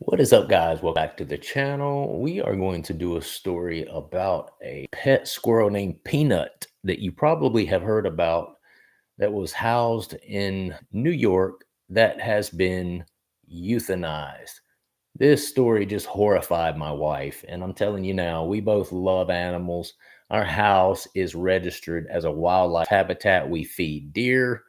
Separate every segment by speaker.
Speaker 1: What is up, guys? Welcome back to the channel. We are going to do a story about a pet squirrel named Peanut that you probably have heard about that was housed in New York that has been euthanized. This story just horrified my wife, and I'm telling you now, we both love animals. Our house is registered as a wildlife habitat. We feed deer,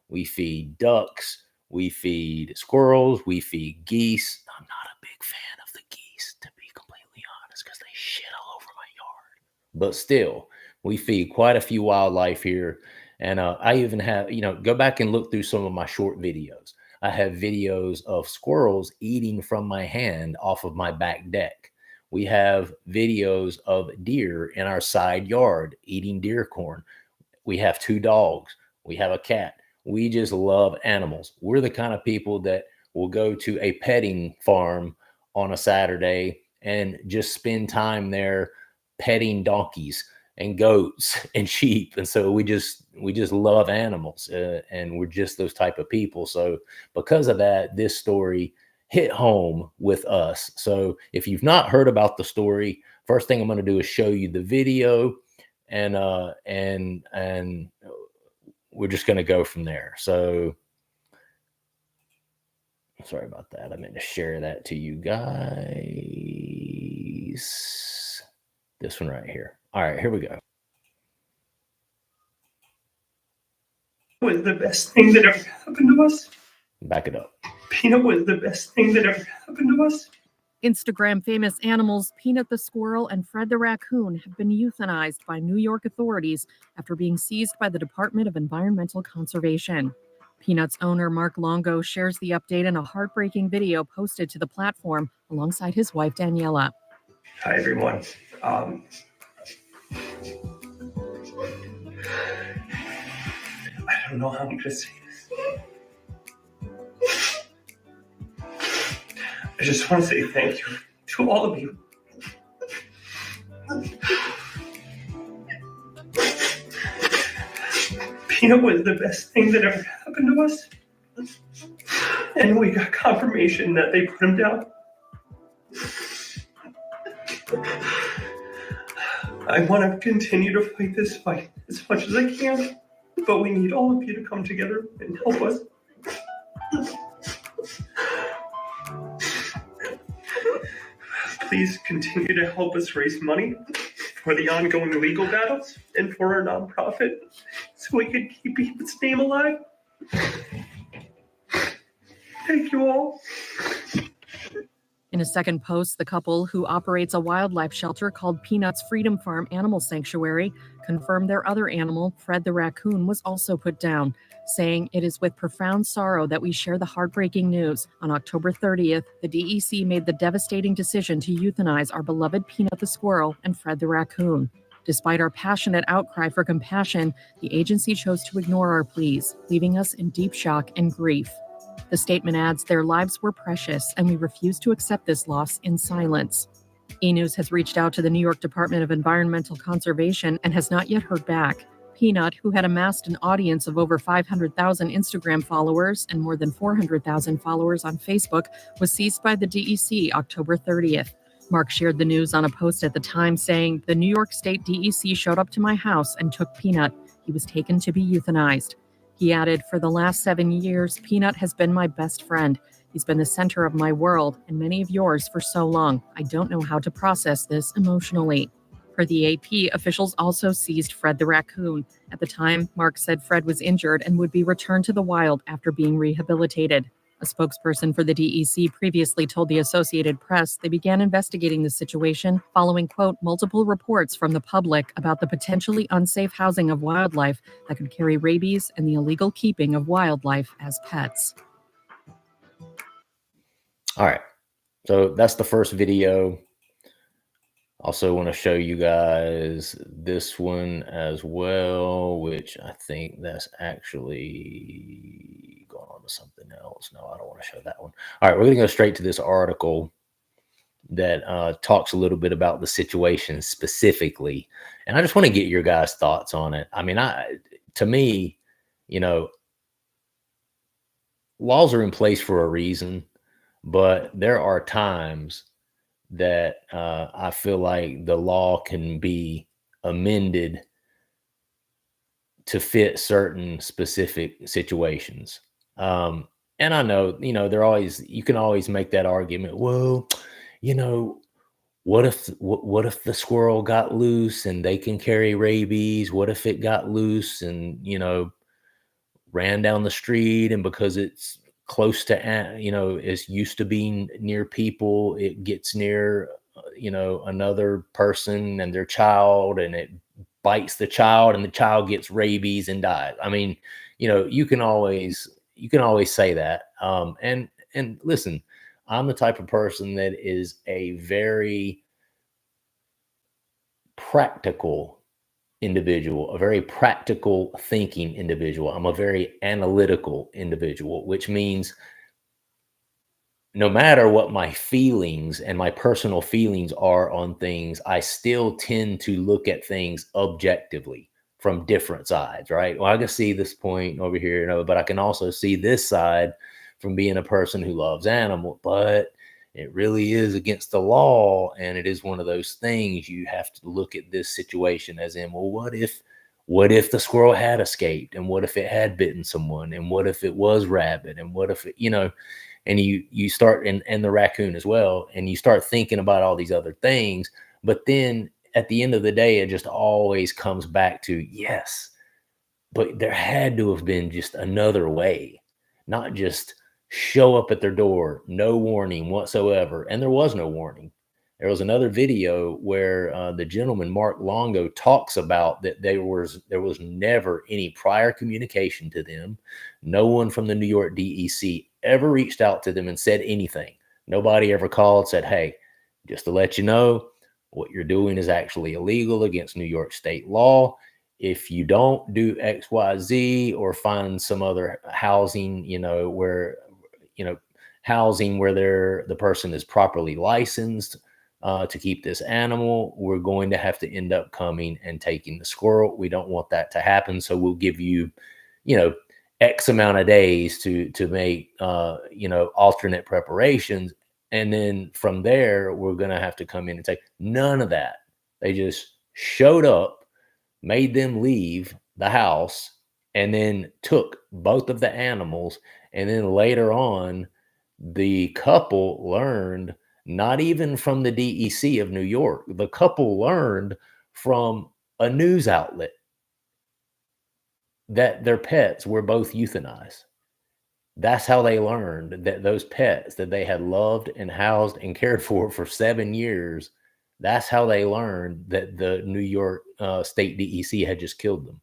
Speaker 1: we feed ducks, we feed squirrels, we feed geese. I'm not a big fan of the geese, to be completely honest, because they shit all over my yard. But still, we feed quite a few wildlife here. And I even have, go back and look through some of my short videos. I have videos of squirrels eating from my hand off of my back deck. We have videos of deer in our side yard eating deer corn. We have 2 dogs. We have a cat. We just love animals. We're the kind of people that will go to a petting farm on a Saturday and just spend time there petting donkeys and goats and sheep. And so we just love animals, and we're just those type of people. So because of that, this story hit home with us. So if you've not heard about the story, first thing I'm going to do is show you the video, and we're just going to go from there. So sorry about that. I meant to share that to you guys. This one right here. All right, here we go.
Speaker 2: Was the best thing that ever happened to us.
Speaker 1: Back it up.
Speaker 2: Peanut was the best thing that ever happened to us.
Speaker 3: Instagram famous animals Peanut the squirrel and Fred the raccoon have been euthanized by New York authorities after being seized by the Department of Environmental Conservation. Peanut's owner, Mark Longo, shares the update in a heartbreaking video posted to the platform alongside his wife, Daniela.
Speaker 2: Hi, everyone. I don't know how I'm going to say this. I just want to say thank you to all of you. Peanut was the best thing that ever happened to us. And we got confirmation that they put him down. I want to continue to fight this fight as much as I can, but we need all of you to come together and help us. Please continue to help us raise money for the ongoing legal battles and for our nonprofit so we can keep its name alive. Thank you all.
Speaker 3: In a second post, the couple, who operates a wildlife shelter called Peanut's Freedom Farm Animal Sanctuary, confirmed their other animal, Fred the raccoon, was also put down, saying, "It is with profound sorrow that we share the heartbreaking news. On October 30th, the DEC made the devastating decision to euthanize our beloved Peanut the squirrel and Fred the raccoon. Despite our passionate outcry for compassion, the agency chose to ignore our pleas, leaving us in deep shock and grief." The statement adds, "Their lives were precious, and we refuse to accept this loss in silence." E-News has reached out to the New York Department of Environmental Conservation and has not yet heard back. Peanut, who had amassed an audience of over 500,000 Instagram followers and more than 400,000 followers on Facebook, was seized by the DEC October 30th. Mark shared the news on a post at the time saying, "The New York State DEC showed up to my house and took Peanut. He was taken to be euthanized." He added, "For the last 7 years, Peanut has been my best friend. He's been the center of my world and many of yours for so long. I don't know how to process this emotionally." Per the AP, officials also seized Fred the raccoon. At the time, Mark said Fred was injured and would be returned to the wild after being rehabilitated. A spokesperson for the DEC previously told the Associated Press they began investigating the situation following, quote, "multiple reports from the public about the potentially unsafe housing of wildlife that could carry rabies and the illegal keeping of wildlife as pets."
Speaker 1: All right. So that's the first video. Also want to show you guys this one as well, which I think that's actually going on to something else. No, I don't want to show that one. All right, we're going to go straight to this article that talks a little bit about the situation specifically. And I just want to get your guys' thoughts on it. I mean, to me, laws are in place for a reason. but there are times that I feel like the law can be amended to fit certain specific situations. And I know, you can always make that argument. Well, you know, what if the squirrel got loose and they can carry rabies? What if it got loose and, ran down the street, and because it's close to, it's used to being near people, it gets near, another person and their child, and it bites the child, and the child gets rabies and dies. I mean, you can always say that. And listen, I'm the type of person that is a very practical individual, a very practical thinking individual. I'm a very analytical individual, which means no matter what my feelings and my personal feelings are on things, I still tend to look at things objectively from different sides, right? Well, I can see this point over here, but I can also see this side from being a person who loves animals, but it really is against the law. And it is one of those things you have to look at this situation as in, well, what if the squirrel had escaped? And what if it had bitten someone? And what if it was rabid? And what if it, and you start, and the raccoon as well, and you start thinking about all these other things. But then at the end of the day, it just always comes back to, yes, but there had to have been just another way, not just show up at their door, no warning whatsoever. And there was no warning. There was another video where the gentleman, Mark Longo, talks about that there was never any prior communication to them. No one from the New York DEC ever reached out to them and said anything. Nobody ever called, said, hey, just to let you know, what you're doing is actually illegal against New York state law. If you don't do X, Y, Z, or find some other housing, where, housing where the person is properly licensed to keep this animal, we're going to have to end up coming and taking the squirrel. We don't want that to happen. So we'll give you, X amount of days to make, alternate preparations. And then from there, we're going to have to come in and take none of that. They just showed up, made them leave the house, and then took both of the animals. And then later on, the couple learned, not even from the DEC of New York, the couple learned from a news outlet that their pets were both euthanized. That's how they learned that those pets that they had loved and housed and cared for 7 years, that's how they learned that the New York State DEC had just killed them.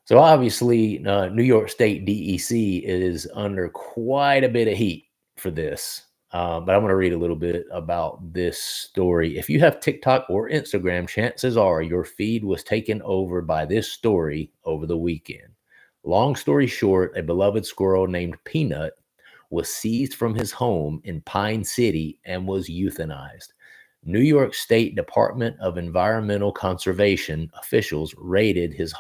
Speaker 1: So obviously, New York State DEC is under quite a bit of heat for this. But I'm going to read a little bit about this story. If you have TikTok or Instagram, chances are your feed was taken over by this story over the weekend. Long story short, a beloved squirrel named Peanut was seized from his home in Pine City and was euthanized. New York State Department of Environmental Conservation officials raided his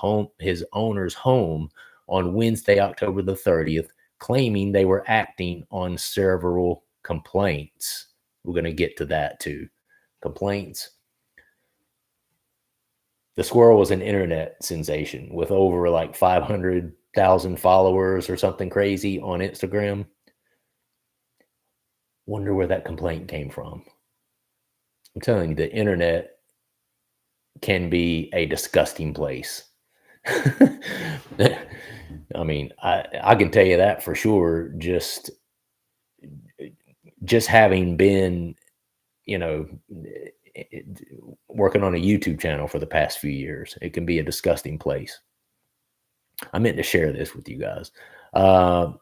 Speaker 1: owner's home on Wednesday, October the 30th, claiming they were acting on several complaints. We're going to get to that too. Complaints. The squirrel was an internet sensation with over like 500,000 followers or something crazy on Instagram. Wonder where that complaint came from. I'm telling you, the internet can be a disgusting place. I mean, I can tell you that for sure. Just having been, working on a YouTube channel for the past few years, it can be a disgusting place. I meant to share this with you guys. The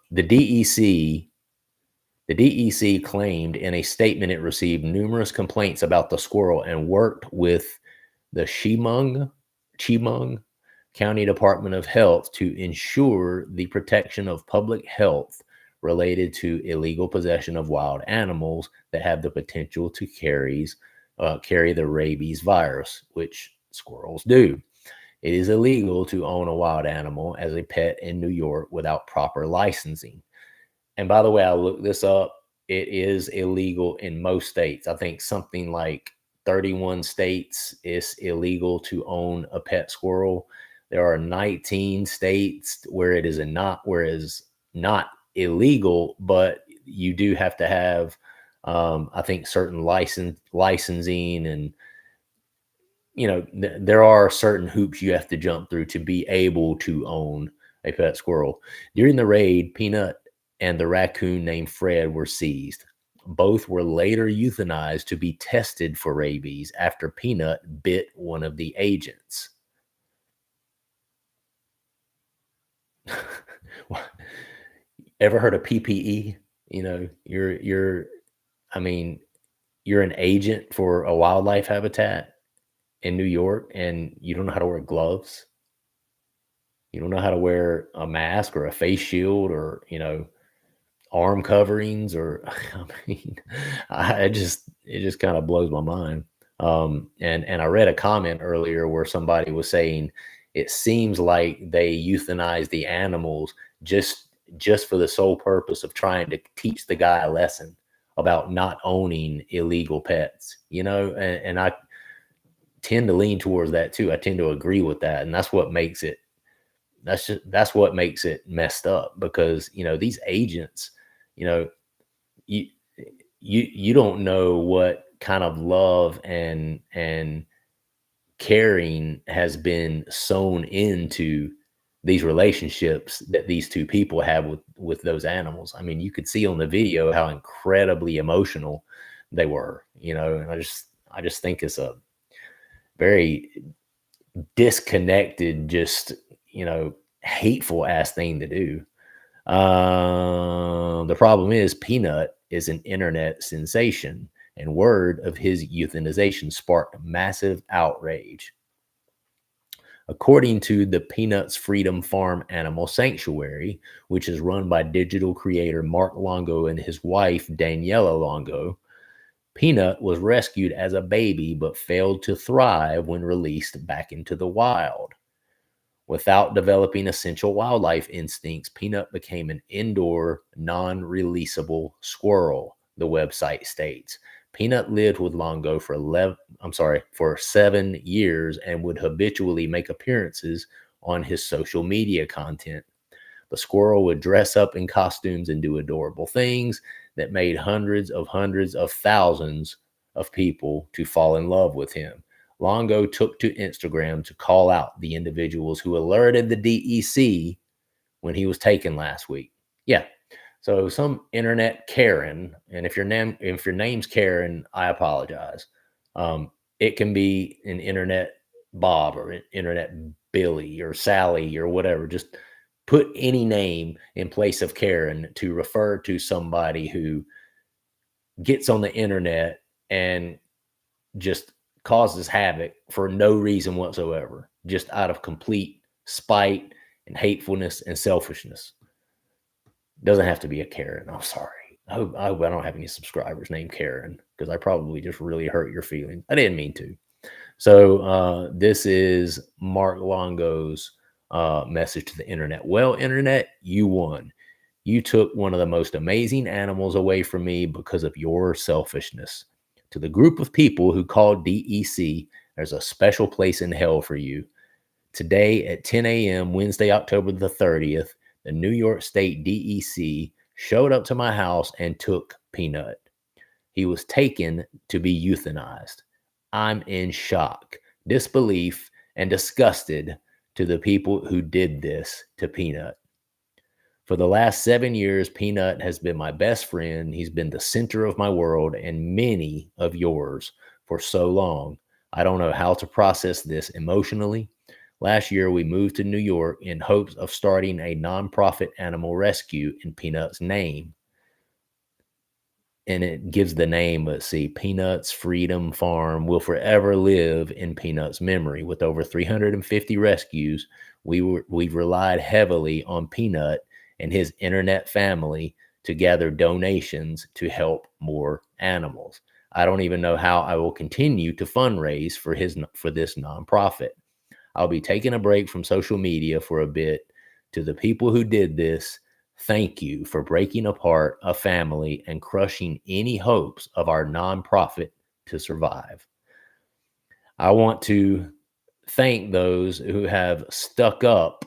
Speaker 1: DEC claimed in a statement it received numerous complaints about the squirrel and worked with the Chemung County Department of Health to ensure the protection of public health related to illegal possession of wild animals that have the potential to carry the rabies virus, which squirrels do. It is illegal to own a wild animal as a pet in New York without proper licensing. And by the way, I looked this up. It is illegal in most states. I think something like 31 states it's illegal to own a pet squirrel. There are 19 states where it is not illegal, but you do have to have I think certain licensing, and there are certain hoops you have to jump through to be able to own a pet squirrel. During the raid, Peanut and the raccoon named Fred were seized. Both were later euthanized to be tested for rabies after Peanut bit one of the agents. Ever heard of PPE? You're an agent for a wildlife habitat in New York, and you don't know how to wear gloves. You don't know how to wear a mask or a face shield, or arm coverings, or it just kind of blows my mind. And I read a comment earlier where somebody was saying it seems like they euthanize the animals just for the sole purpose of trying to teach the guy a lesson about not owning illegal pets, and I tend to lean towards that too. I tend to agree with that. And that's what makes it messed up, because, these agents, you don't know what kind of love and caring has been sown into these relationships that these two people have with those animals. I mean, you could see on the video how incredibly emotional they were, and I just think it's a very disconnected, just, hateful ass thing to do. The problem is Peanut is an internet sensation, and word of his euthanization sparked massive outrage. According to the Peanut's Freedom Farm Animal Sanctuary, which is run by digital creator Mark Longo and his wife Daniela Longo, Peanut was rescued as a baby but failed to thrive when released back into the wild. Without developing essential wildlife instincts, Peanut became an indoor, non-releasable squirrel, the website states. Peanut lived with Longo for 7 years and would habitually make appearances on his social media content. The squirrel would dress up in costumes and do adorable things that made hundreds of thousands of people to fall in love with him. Longo took to Instagram to call out the individuals who alerted the DEC when he was taken last week. Yeah. So some internet Karen, and if your name's Karen, I apologize. It can be an internet Bob or an internet Billy or Sally or whatever. Just put any name in place of Karen to refer to somebody who gets on the internet and just causes havoc for no reason whatsoever, just out of complete spite and hatefulness and selfishness. Doesn't have to be a Karen. I'm sorry. I hope I don't have any subscribers named Karen, because I probably just really hurt your feelings. I didn't mean to. So this is Mark Longo's message to the internet. Well, internet, you won. You took one of the most amazing animals away from me because of your selfishness. To the group of people who called DEC, there's a special place in hell for you. Today at 10 a.m., Wednesday, October the 30th, the New York State DEC showed up to my house and took Peanut. He was taken to be euthanized. I'm in shock, disbelief, and disgusted to the people who did this to Peanut. For the last 7 years, Peanut has been my best friend. He's been the center of my world and many of yours for so long. I don't know how to process this emotionally. Last year, we moved to New York in hopes of starting a nonprofit animal rescue in Peanut's name. And it gives the name, let's see, Peanut's Freedom Farm will forever live in Peanut's memory. With over 350 rescues, we've relied heavily on Peanut and his internet family to gather donations to help more animals. I don't even know how I will continue to fundraise for this nonprofit. I'll be taking a break from social media for a bit. To the people who did this, Thank you for breaking apart a family and crushing any hopes of our nonprofit to survive. I want to thank those who have stuck up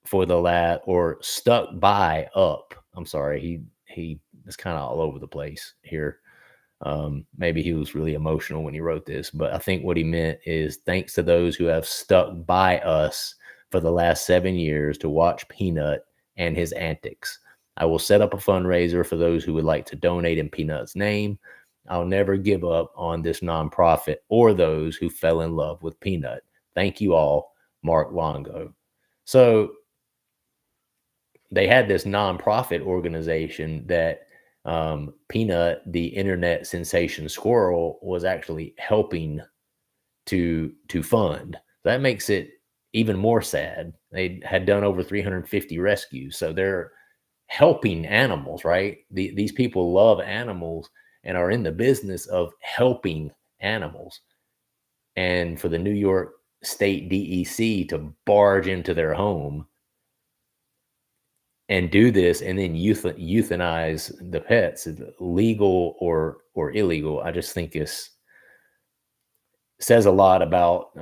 Speaker 1: for the lad or stuck by up. I'm sorry, he is kind of all over the place here. Maybe he was really emotional when he wrote this, but I think what he meant is thanks to those who have stuck by us for the last 7 years to watch Peanut and his antics. I will set up a fundraiser for those who would like to donate in Peanut's name. I'll never give up on this nonprofit or those who fell in love with Peanut. Thank you all, Mark Longo. So they had this nonprofit organization that Peanut, the internet sensation squirrel, was actually helping to fund. That makes it even more sad. They had done over 350 rescues, so they're helping animals, right? These people love animals and are in the business of helping animals. And for the New York State DEC to barge into their home and do this and then euthanize the pets, legal or illegal, I just think says a lot about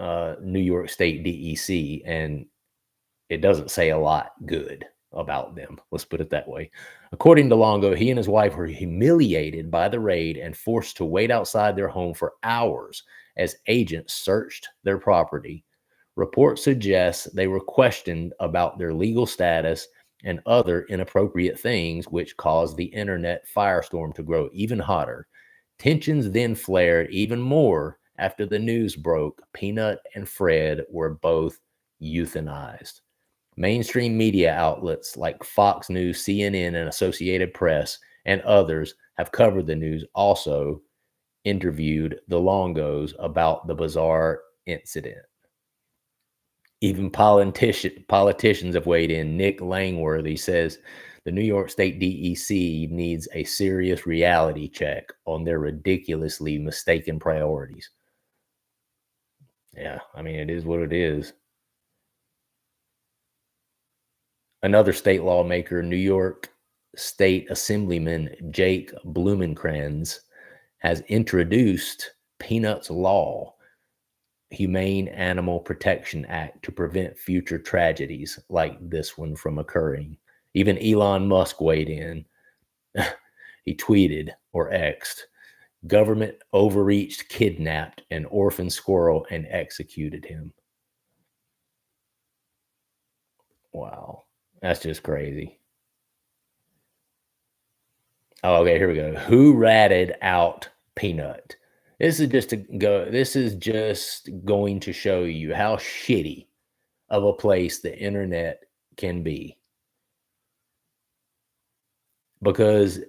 Speaker 1: New York State DEC, and it doesn't say a lot good about them. Let's put it that way. According to Longo, he and his wife were humiliated by the raid and forced to wait outside their home for hours as agents searched their property. Reports suggest they were questioned about their legal status and other inappropriate things, which caused the internet firestorm to grow even hotter. Tensions then flared even more after the news broke Peanut and Fred were both euthanized. Mainstream media outlets like Fox News, CNN, and Associated Press, and others have covered the news, also interviewed the Longos about the bizarre incident. Even politicians have weighed in. Nick Langworthy says the New York State DEC needs a serious reality check on their ridiculously mistaken priorities. Yeah, I mean, it is what it is. Another state lawmaker, New York State Assemblyman Jake Blumenkranz, has introduced Peanut's Law, Humane Animal Protection Act, to prevent future tragedies like this one from occurring. Even Elon Musk weighed in. He tweeted or X'd, government overreached, kidnapped an orphan squirrel and executed him. Wow. That's just crazy. Oh, okay, here we go. Who ratted out Peanut? This is just going to show you how shitty of a place the internet can be. Because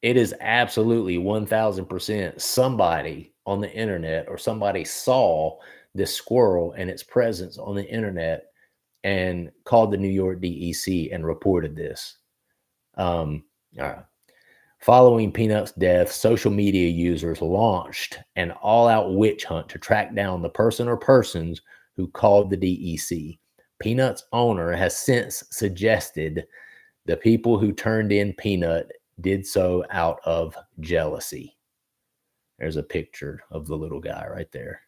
Speaker 1: it is absolutely 1000% somebody on the internet or somebody saw this squirrel and its presence on the internet and called the New York DEC and reported this. All right. Following Peanut's death, social media users launched an all-out witch hunt to track down the person or persons who called the DEC. Peanut's owner has since suggested the people who turned in Peanut did so out of jealousy. There's a picture of the little guy right there.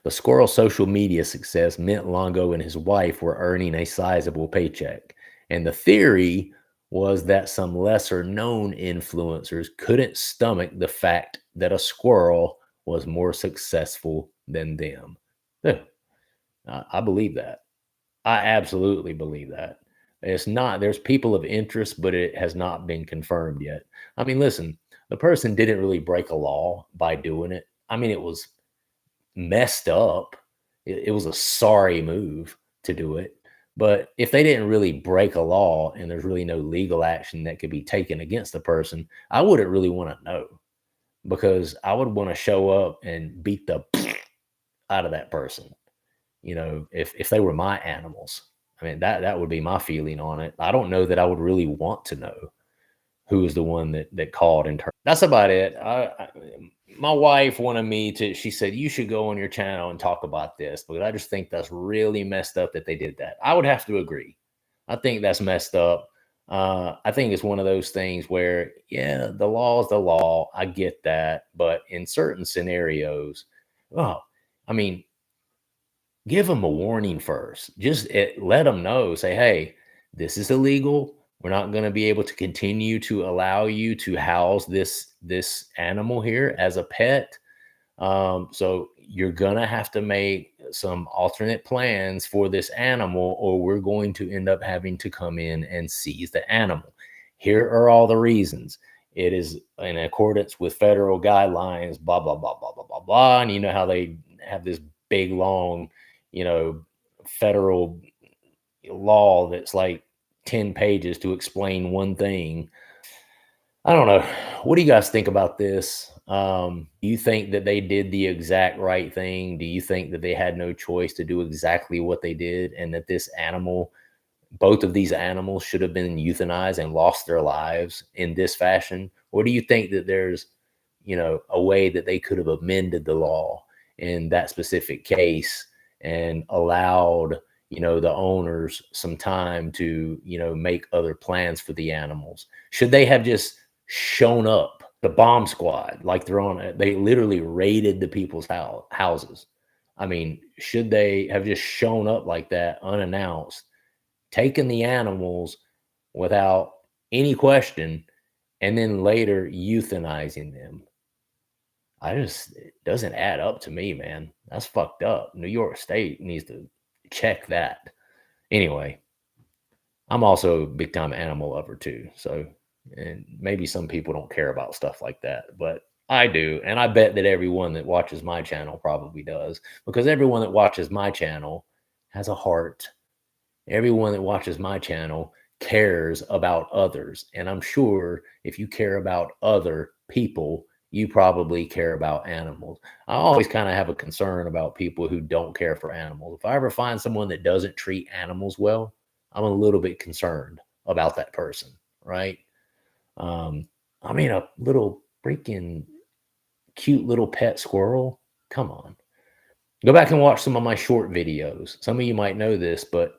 Speaker 1: The squirrel's social media success meant Longo and his wife were earning a sizable paycheck. And the theory was that some lesser known influencers couldn't stomach the fact that a squirrel was more successful than them. I believe that. I absolutely believe that. There's people of interest, but it has not been confirmed yet. I mean, listen, the person didn't really break a law by doing it. I mean, it was messed up. It was a sorry move to do it. But if they didn't really break a law and there's really no legal action that could be taken against the person, I wouldn't really want to know, because I would want to show up and beat the out of that person. You know, if they were my animals. I mean, that would be my feeling on it. I don't know that I would really want to know who was the one that called and turned. That's about it. My wife wanted me to, she said, you should go on your channel and talk about this, because I just think that's really messed up that they did that. I would have to agree. I think that's messed up. I think it's one of those things where, yeah, the law is the law. I get that. But in certain scenarios, well, I mean, give them a warning first. Just let them know. Say, hey, this is illegal. We're not going to be able to continue to allow you to house this animal here as a pet. So you're going to have to make some alternate plans for this animal, or we're going to end up having to come in and seize the animal. Here are all the reasons. It is in accordance with federal guidelines, blah, blah, blah, blah, blah, blah, blah. And you know how they have this big, long, federal law that's like 10 pages to explain one thing. I don't know. What do you guys think about this? Do you think that they did the exact right thing? Do you think that they had no choice to do exactly what they did, and that both of these animals should have been euthanized and lost their lives in this fashion? Or do you think that there's, a way that they could have amended the law in that specific case and allowed, the owners some time to, make other plans for the animals? Should they have just shown up, the bomb squad, like they literally raided the people's houses? I mean, should they have just shown up like that unannounced, taken the animals without any question, and then later euthanizing them? It doesn't add up to me, man. That's fucked up. New York State needs to check that. Anyway, I'm also a big time animal lover too. So, and maybe some people don't care about stuff like that, but I do. And I bet that everyone that watches my channel probably does, because everyone that watches my channel has a heart. Everyone that watches my channel cares about others. And I'm sure if you care about other people, you probably care about animals. I always kind of have a concern about people who don't care for animals. If I ever find someone that doesn't treat animals well, I'm a little bit concerned about that person, right? I mean, a little freaking cute little pet squirrel. Come on. Go back and watch some of my short videos. Some of you might know this, but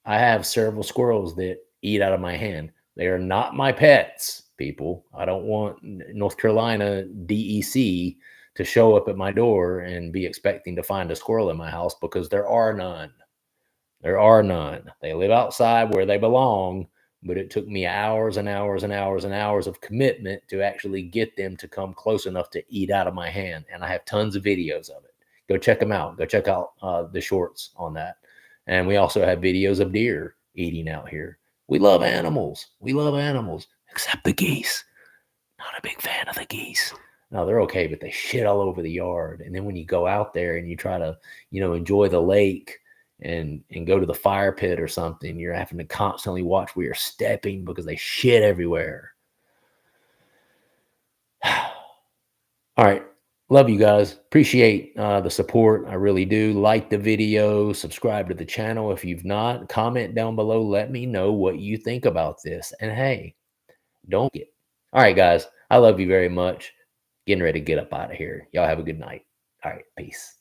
Speaker 1: I have several squirrels that eat out of my hand. They are not my pets, people. I don't want North Carolina DEC to show up at my door and be expecting to find a squirrel in my house, because there are none. There are none. They live outside where they belong, but it took me hours and hours and hours and hours of commitment to actually get them to come close enough to eat out of my hand. And I have tons of videos of it. Go check them out. Go check out the shorts on that. And we also have videos of deer eating out here. We love animals. We love animals, except the geese. Not a big fan of the geese. No, they're okay, but they shit all over the yard. And then when you go out there and you try to, enjoy the lake and go to the fire pit or something, you're having to constantly watch where you're stepping because they shit everywhere. All right. Love you guys. Appreciate the support. I really do. Like the video. Subscribe to the channel if you've not. Comment down below. Let me know what you think about this. And hey, don't get. All right, guys. I love you very much. Getting ready to get up out of here. Y'all have a good night. All right. Peace.